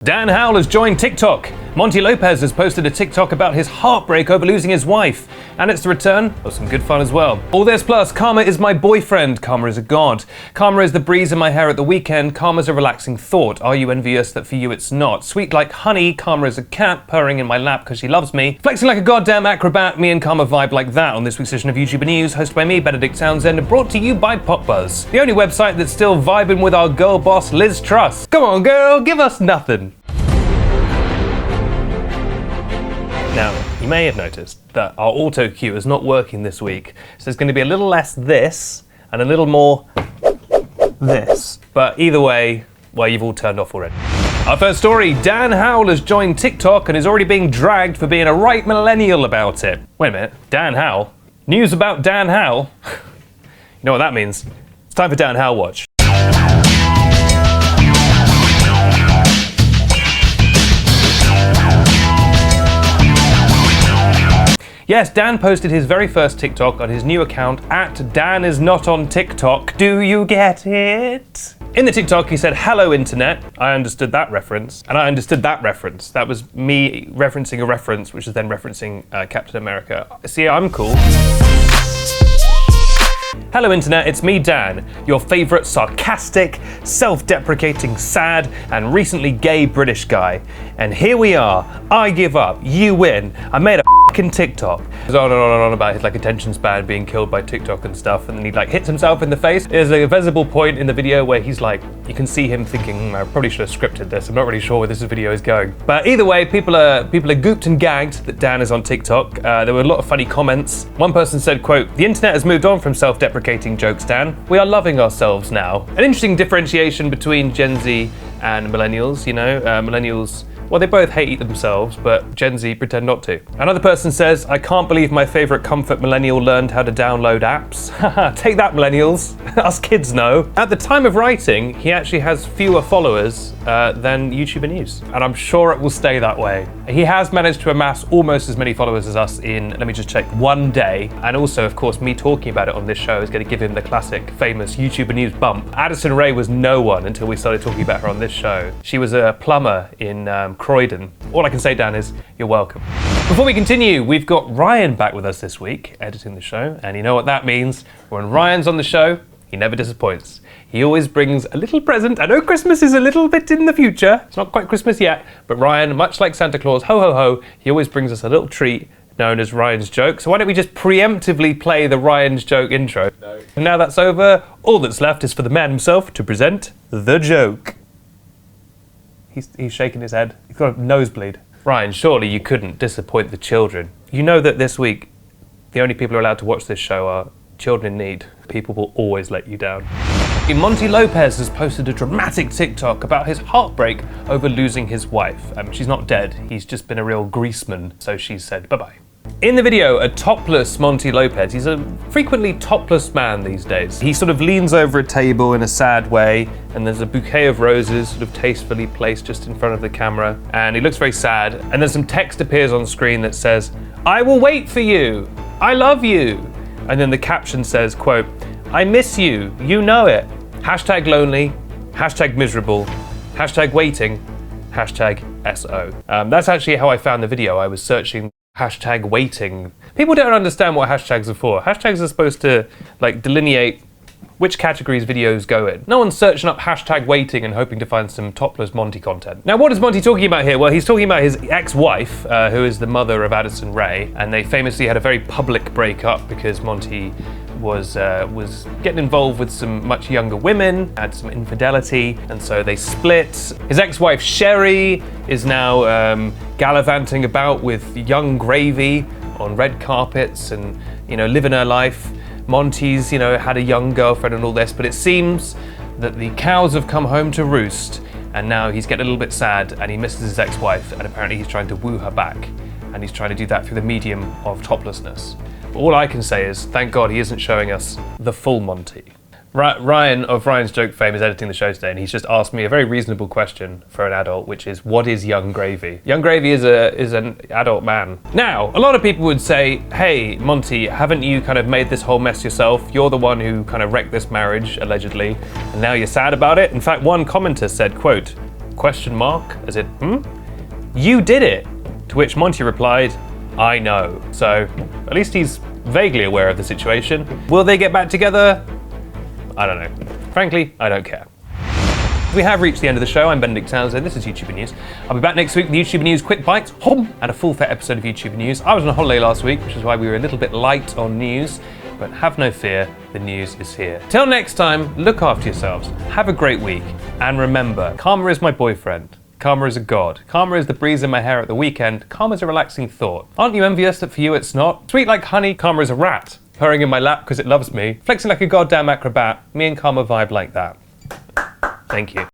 Dan Howell has joined TikTok. Monty Lopez has posted a TikTok about his heartbreak over losing his wife. And it's the return of some good fun as well. All this plus, Karma is my boyfriend. Karma is a god. Karma is the breeze in my hair at the weekend. Karma's a relaxing thought. Are you envious that for you it's not? Sweet like honey. Karma is a cat purring in my lap because she loves me. Flexing like a goddamn acrobat. Me and Karma vibe like that on this week's edition of YouTuber News, hosted by me, Benedict Townsend, brought to you by PopBuzz, the only website that's still vibing with our girl boss, Liz Truss. Come on, girl, give us nothing. Now, you may have noticed that our auto cue is not working this week, so there's going to be a little less this and a little more this. But either way, well, you've all turned off already. Our first story, Dan Howell has joined TikTok and is already being dragged for being a right millennial about it. Wait a minute, Dan Howell? News about Dan Howell? You know what that means? It's time for Dan Howell Watch. Yes, Dan posted his very first TikTok on his new account @DanIsNotOnTikTok. Do you get it? In the TikTok, he said, "Hello, internet." I understood that reference, and I understood that reference. That was me referencing a reference, which is then referencing Captain America. See, I'm cool. Hello internet, it's me Dan, your favourite sarcastic, self-deprecating, sad and recently gay British guy. And here we are, I give up, you win. I made a f***ing TikTok. He goes on and on and on about his attention span being killed by TikTok and stuff, and then he hits himself in the face. There's a visible point in the video where he's you can see him thinking, I probably should have scripted this, I'm not really sure where this video is going. But either way, people are gooped and gagged that Dan is on TikTok. There were a lot of funny comments. One person said, quote, "The internet has moved on from self-deprecating jokes, Dan. We are loving ourselves now." An interesting differentiation between Gen Z and millennials, you know. Millennials, well, they both hate themselves, but Gen Z pretend not to. Another person says, "I can't believe my favorite comfort millennial learned how to download apps." Haha, take that millennials. Us kids know. At the time of writing, he actually has fewer followers than YouTuber News. And I'm sure it will stay that way. He has managed to amass almost as many followers as us in, let me just check, 1 day. And also, of course, me talking about it on this show is going to give him the classic, famous YouTuber News bump. Addison Rae was no one until we started talking about her on this show. She was a plumber in Croydon. All I can say, Dan, is you're welcome. Before we continue, we've got Ryan back with us this week, editing the show, and you know what that means. When Ryan's on the show, he never disappoints. He always brings a little present. I know Christmas is a little bit in the future. It's not quite Christmas yet, but Ryan, much like Santa Claus, ho ho ho, he always brings us a little treat known as Ryan's Joke. So why don't we just preemptively play the Ryan's Joke intro? No. And now that's over, all that's left is for the man himself to present the joke. He's shaking his head. He's got a nosebleed. Ryan, surely you couldn't disappoint the children. You know that this week, the only people who are allowed to watch this show are children in need. People will always let you down. Monty Lopez has posted a dramatic TikTok about his heartbreak over losing his wife. She's not dead, he's just been a real greaseman, so she said bye-bye. In the video, a topless Monty Lopez, he's a frequently topless man these days. He sort of leans over a table in a sad way, and there's a bouquet of roses sort of tastefully placed just in front of the camera, and he looks very sad, and then some text appears on screen that says, "I will wait for you, I love you." And then the caption says, quote, "I miss you, you know it. Hashtag lonely, hashtag miserable, hashtag waiting, hashtag SO." That's actually how I found the video. I was searching hashtag waiting. People don't understand what hashtags are for. Hashtags are supposed to delineate which categories videos go in. No one's searching up hashtag waiting and hoping to find some topless Monty content. Now, what is Monty talking about here? Well, he's talking about his ex-wife, who is the mother of Addison Rae, and they famously had a very public breakup because Monty was getting involved with some much younger women, had some infidelity, and so they split. His ex-wife Sherry is now gallivanting about with young gravy on red carpets and, living her life. Monty's, had a young girlfriend and all this, but it seems that the cows have come home to roost, and now he's getting a little bit sad and he misses his ex-wife, and apparently he's trying to woo her back, and he's trying to do that through the medium of toplessness. All I can say is, thank God he isn't showing us the full Monty. Ryan of Ryan's Joke fame is editing the show today, and he's just asked me a very reasonable question for an adult, which is, what is young gravy? Young gravy is an adult man. Now, a lot of people would say, hey, Monty, haven't you kind of made this whole mess yourself? You're the one who kind of wrecked this marriage, allegedly, and now you're sad about it? In fact, one commenter said, quote, Question mark, as in, You did it! To which Monty replied, I know. So, at least he's vaguely aware of the situation. Will they get back together? I don't know. Frankly, I don't care. We have reached the end of the show. I'm Benedict Townsend. This is YouTuber News. I'll be back next week with YouTuber News Quick Bites, and a full fat episode of YouTuber News. I was on holiday last week, which is why we were a little bit light on news, but have no fear, the news is here. Till next time, look after yourselves, have a great week, and remember, karma is my boyfriend. Karma is a god. Karma is the breeze in my hair at the weekend. Karma is a relaxing thought. Aren't you envious that for you it's not? Sweet like honey, karma is a rat. Purring in my lap because it loves me. Flexing like a goddamn acrobat. Me and karma vibe like that. Thank you.